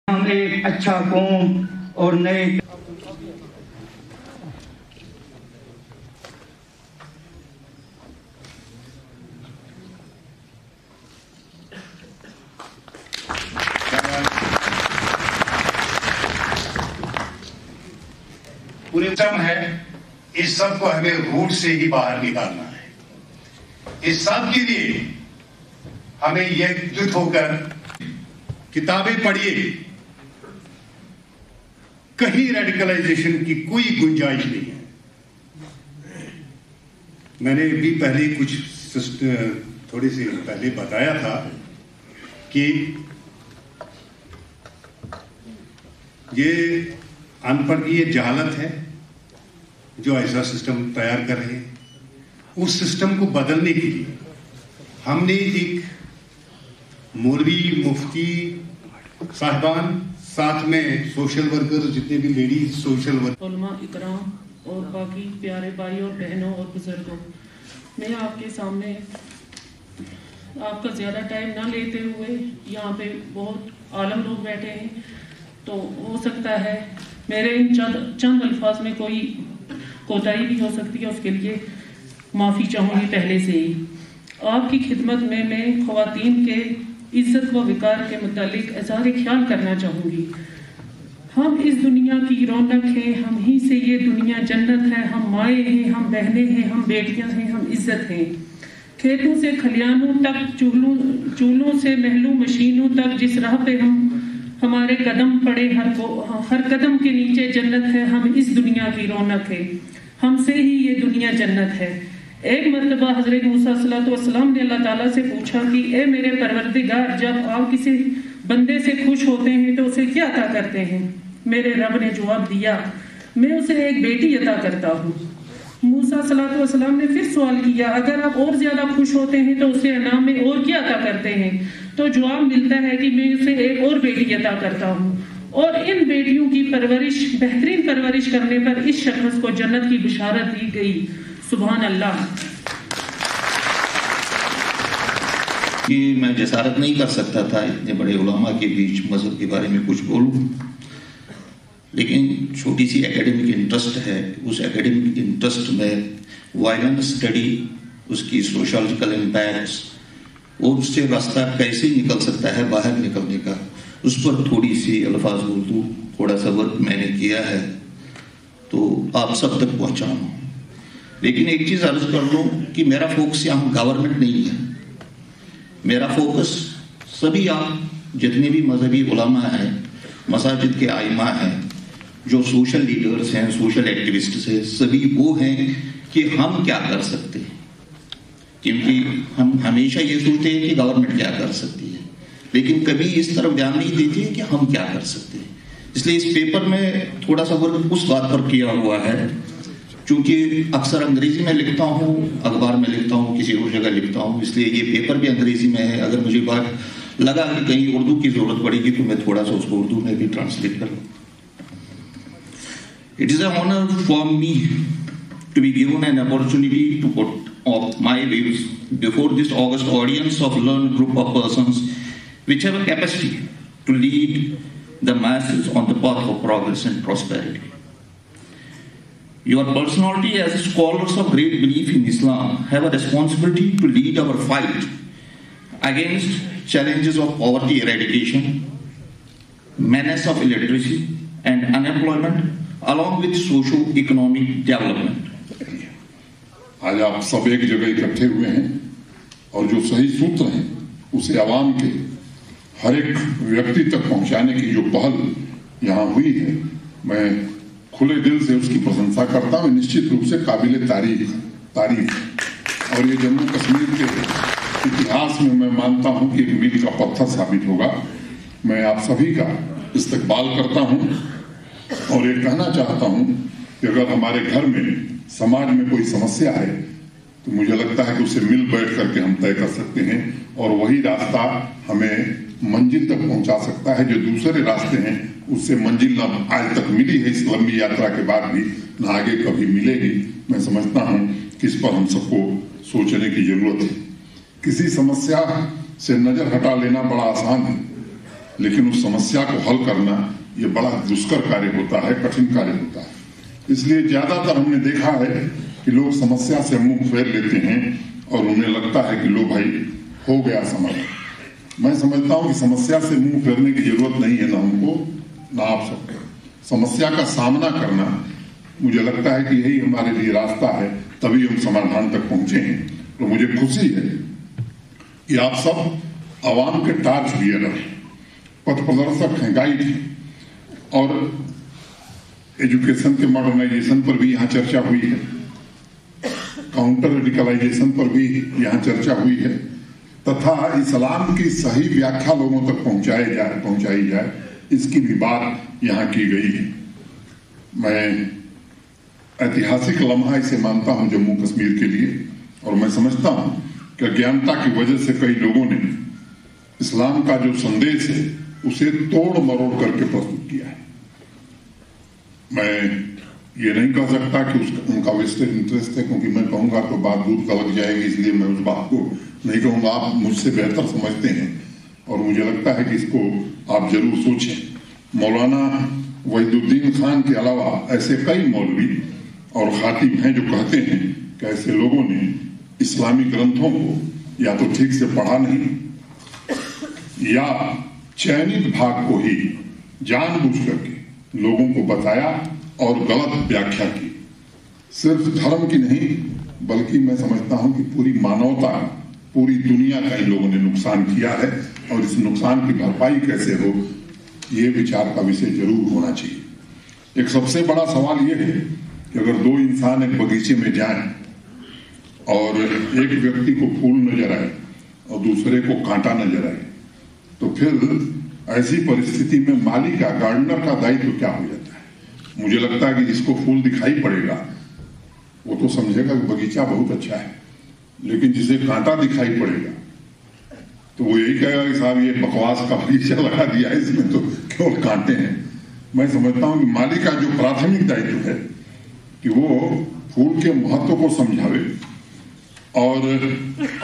हम एक अच्छा कौम और नए पूरे टर्म है। इस सब को हमें रूट से ही बाहर निकालना है। इस सब के लिए हमें एकजुट होकर किताबें पढ़िए। कहीं रेडिकलाइजेशन की कोई गुंजाइश नहीं है। मैंने भी पहले कुछ थोड़ी सी पहले बताया था कि ये अनपढ़ की ये जहालत है जो ऐसा सिस्टम तैयार कर रहे हैं। उस सिस्टम को बदलने के लिए हमने एक मौलवी, मुफ्ती साहिबान, साथ में सोशल वर्कर, जितने भी लेडीज सोशल वर्कर, उलमा इकराम और बाकी प्यारे भाई और बहनों और बुजुर्गों, मैं आपके सामने आपका ज़्यादा टाइम ना लेते हुए, यहाँ पे बहुत आलम लोग बैठे हैं, तो हो सकता है मेरे इन चंद अल्फाज में कोई कोताही भी हो सकती है। उसके लिए माफ़ी चाहूँगी पहले से ही। आपकी खिदमत में मैं ख़वातीन के इज्जत व विकार के मुतालिक इज़हार ख्याल करना चाहूँगी। हम इस दुनिया की रौनक हैं, हम ही से ये दुनिया जन्नत है। हम माएँ हैं, हम बहनें हैं, हम बेटियाँ हैं, हम इज्जत हैं। खेतों से खलियानों तक, चूल्हों से महलों मशीनों तक, जिस राह पे हमारे कदम पड़े, हर कदम के नीचे जन्नत है। हम इस दुनिया की रौनक है, हमसे ही ये दुनिया जन्नत है। एक मरतबा हज़रत मूसा अलैहिस्सलाम ने अल्लाह ताला से पूछा कि ए मेरे परवरदिगार, जब आप किसी बंदे से खुश होते हैं तो उसे क्या अता करते हैं? मेरे रब ने जवाब दिया, मैं उसे एक बेटी अता करता हूँ। मूसा अलैहिस्सलाम ने फिर सवाल किया, अगर आप और ज्यादा खुश होते हैं तो उसे इनाम में और क्या अता करते हैं? तो जवाब मिलता है कि मैं उसे एक और बेटी अता करता हूँ, और इन बेटियों की परवरिश, बेहतरीन परवरिश करने पर इस शख्स को जन्नत की बिशारत दी गई। सुभान अल्लाह। कि मैं जसारत नहीं कर सकता था इतने बड़े उलमा के बीच मजहब के बारे में कुछ बोलूं, लेकिन छोटी सी एकेडमिक इंटरेस्ट है। उस एकेडमिक इंटरेस्ट में वायलेंस स्टडी, उसकी सोशल इम्पैक्ट्स और उससे रास्ता कैसे निकल सकता है बाहर निकलने का, उस पर थोड़ी सी अल्फाज बोलूं। थोड़ा सा वर्क मैंने किया है तो आप सब तक पहुंचाऊं। लेकिन एक चीज अर्ज कर दूं कि मेरा फोकस यहाँ गवर्नमेंट नहीं है। मेरा फोकस सभी आप जितने भी मजहबी उलमा हैं, मसाजिद के आइमा हैं, जो सोशल लीडर्स हैं, सोशल एक्टिविस्ट्स हैं, सभी वो हैं कि हम क्या कर सकते हैं। क्योंकि हम हमेशा ये सोचते हैं कि गवर्नमेंट क्या कर सकती है, लेकिन कभी इस तरफ ध्यान नहीं देते कि हम क्या कर सकते हैं। इसलिए इस पेपर में थोड़ा सा वर्क उस बात पर किया हुआ है। चूंकि अक्सर अंग्रेजी में लिखता हूँ, अखबार में लिखता हूँ, किसी और जगह लिखता हूँ, इसलिए ये पेपर भी अंग्रेजी में है। अगर मुझे बात लगा कि कहीं उर्दू की जरूरत पड़ेगी तो मैं थोड़ा सा उसको उर्दू में भी ट्रांसलेट करूँ। It is an honor for me to be given an opportunity to put up my views before this august audience of learned group of persons which have a capacity to lead the masses on the path of progress and prosperity. Your personality as scholars of great belief in Islam have a responsibility to lead our fight against challenges of poverty eradication, menace of illiteracy and unemployment, along with socio-economic development. आज आप सब एक जगह इकट्ठे हुए हैं और जो सही सूत्र हैं उसे आवाम के हर एक व्यक्ति तक पहुंचाने की जो पहल यहाँ हुई है, मैं खुले दिल से उसकी प्रशंसा करता हूँ। निश्चित रूप से काबिल तारीफ और ये जम्मू कश्मीर के इतिहास में मैं मानता हूँ कि एक मील का पत्थर साबित होगा। मैं आप सभी का इस्तकबाल करता हूँ और ये कहना चाहता हूँ कि अगर हमारे घर में, समाज में कोई समस्या है तो मुझे लगता है कि उसे मिल बैठ करके हम तय कर सकते हैं, और वही रास्ता हमें मंजिल तक पहुंचा सकता है। जो दूसरे रास्ते हैं उससे मंजिल न आज तक मिली है, इस लंबी यात्रा के बाद भी न आगे कभी मिलेगी। मैं समझता हूँ कि इस पर हम सबको सोचने की जरूरत है। किसी समस्या से नजर हटा लेना बड़ा आसान है, लेकिन उस समस्या को हल करना ये बड़ा दुष्कर कार्य होता है, कठिन कार्य होता है। इसलिए ज्यादातर हमने देखा है कि लोग समस्या से मुंह फेर लेते हैं और उन्हें लगता है कि लो भाई हो गया समाधान। मैं समझता हूं कि समस्या से मुंह फेरने की जरूरत नहीं है, ना हमको ना आप सबको। समस्या का सामना करना, मुझे लगता है कि यही हमारे लिए रास्ता है, तभी हम समाधान तक पहुंचे हैं। तो मुझे खुशी है कि आप सब आवाम के टार्च बियर हैं, पथ प्रदर्शक हैं, गाइड हैं, और एजुकेशन के मॉडर्नाइजेशन पर भी यहाँ चर्चा हुई है, काउंटर रेडिकलाइजेशन पर भी यहाँ चर्चा हुई है, तथा इस्लाम की सही व्याख्या लोगों तक पहुंचाई जाए, इसकी भी बात यहाँ की गई है। मैं ऐतिहासिक लम्हा इसे मानता हूं जम्मू कश्मीर के लिए, और मैं समझता हूं कि अज्ञानता की वजह से कई लोगों ने इस्लाम का जो संदेश है उसे तोड़ मरोड़ करके प्रस्तुत किया है। मैं ये नहीं कह सकता कि उनका वेस्टेड इंटरेस्ट है, क्योंकि मैं कहूंगा तो बात दूध का लग जाएगी, इसलिए मैं उस बात को नहीं कहूंगा। आप मुझसे बेहतर समझते हैं और मुझे लगता है कि इसको आप जरूर सोचें। मौलाना वहीदुद्दीन खान के अलावा ऐसे कई मौलवी और खातिब हैं जो कहते हैं कि ऐसे लोगों ने इस्लामी ग्रंथों को या तो ठीक से पढ़ा नहीं या चयनित भाग को ही जानबूझ करके लोगों को बताया और गलत व्याख्या की। सिर्फ धर्म की नहीं, बल्कि मैं समझता हूं कि पूरी मानवता, पूरी दुनिया का इन लोगों ने नुकसान किया है, और इस नुकसान की भरपाई कैसे हो, ये विचार का विषय जरूर होना चाहिए। एक सबसे बड़ा सवाल यह है कि अगर दो इंसान एक बगीचे में जाएं और एक व्यक्ति को फूल नजर आए और दूसरे को कांटा नजर आए, तो फिर ऐसी परिस्थिति में माली का, गार्डनर का दायित्व क्या हो जाता है? मुझे लगता है कि जिसको फूल दिखाई पड़ेगा वो तो समझेगा कि बगीचा बहुत अच्छा है, लेकिन जिसे कांटा दिखाई पड़ेगा तो वो यही कहेगा कि साहब ये बकवास का बगीचा लगा दिया है, इसमें तो केवल कांटे हैं। मैं समझता हूं कि माली का जो प्राथमिक दायित्व है कि वो फूल के महत्व को समझावे, और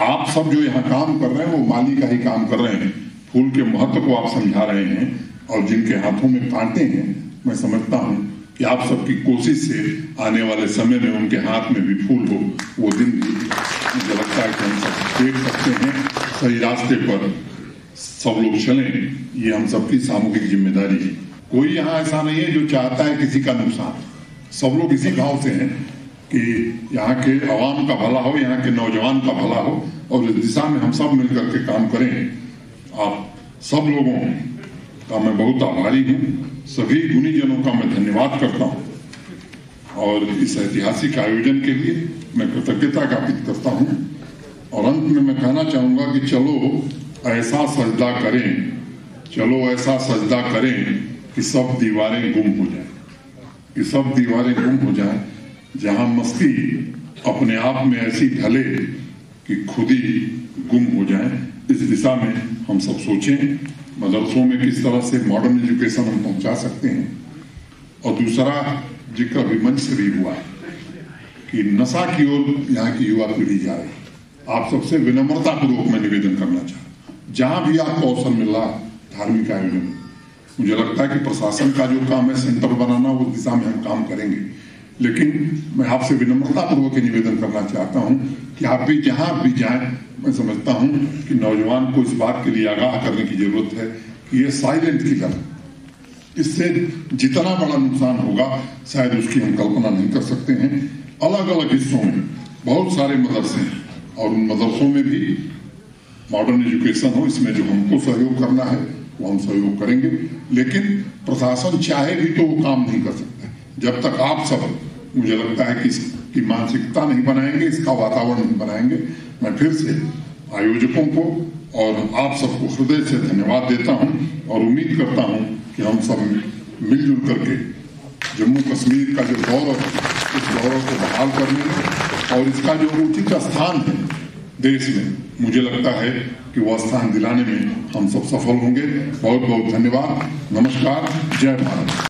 आप सब जो यहाँ काम कर रहे हैं वो माली का ही काम कर रहे हैं। फूल के महत्व को आप समझा रहे हैं, और जिनके हाथों में कांटे हैं, मैं समझता हूं कि आप सबकी कोशिश से आने वाले समय में उनके हाथ में भी फूल हो, वो दिन भी मुझे लगता है कि हम सब देख सकते हैं। सही रास्ते पर सब लोग चलें, ये हम सबकी सामूहिक जिम्मेदारी है। कोई यहाँ ऐसा नहीं है जो चाहता है किसी का नुकसान। सब लोग इसी भाव से हैं कि यहाँ के आवाम का भला हो, यहाँ के नौजवान का भला हो, और इस दिशा में हम सब मिलकर के काम करें। आप सब लोगों का मैं बहुत आभारी हूँ, सभी गुणीजनों का मैं धन्यवाद करता हूँ, और इस ऐतिहासिक आयोजन के लिए मैं कृतज्ञता ज्ञापित करता हूँ। और अंत में मैं कहना चाहूंगा कि चलो ऐसा सजदा करें, चलो ऐसा सजदा करें कि सब दीवारें गुम हो जाएं, कि सब दीवारें गुम हो जाएं, जहां मस्ती अपने आप में ऐसी ढले कि खुद ही गुम हो जाए। इस दिशा में हम सब सोचें, मदरसों में किस तरह से मॉडर्न एजुकेशन हम पहुंचा सकते हैं। और दूसरा जिक्र भी मंच से भी हुआ है कि नशा की ओर यहाँ की युवा पीढ़ी जा रही है। आप सबसे विनम्रता पूर्वक मैं निवेदन करना चाहता हूँ, जहां भी आपको अवसर मिल रहा है धार्मिक आयोजन, मुझे लगता है कि प्रशासन का जो काम है सेंटर बनाना, वो दिशा में हम काम करेंगे, लेकिन मैं आपसे विनम्रता पूर्वक निवेदन करना चाहता हूं कि आप भी जहां भी जाएं, मैं समझता हूं कि नौजवान को इस बात के लिए आगाह करने की जरूरत है कि ये साइलेंट किलर, इससे जितना बड़ा नुकसान होगा शायद उसकी हम कल्पना नहीं कर सकते हैं। अलग अलग हिस्सों में बहुत सारे मदरसे हैं, और उन मदरसों में भी मॉडर्न एजुकेशन हो, इसमें जो हमको सहयोग करना है वो हम सहयोग करेंगे, लेकिन प्रशासन चाहे भी तो वो काम नहीं कर सकता जब तक आप सब, मुझे लगता है कि इसकी मानसिकता नहीं बनाएंगे, इसका वातावरण नहीं बनाएंगे। मैं फिर से आयोजकों को और आप सबको हृदय से धन्यवाद देता हूं, और उम्मीद करता हूं कि हम सब मिलजुल करके जम्मू कश्मीर का जो गौरव, इस गौरव को बहाल करने में और इसका जो उचित स्थान है देश में, मुझे लगता है कि वह स्थान दिलाने में हम सब सफल होंगे। बहुत बहुत धन्यवाद। नमस्कार। जय भारत।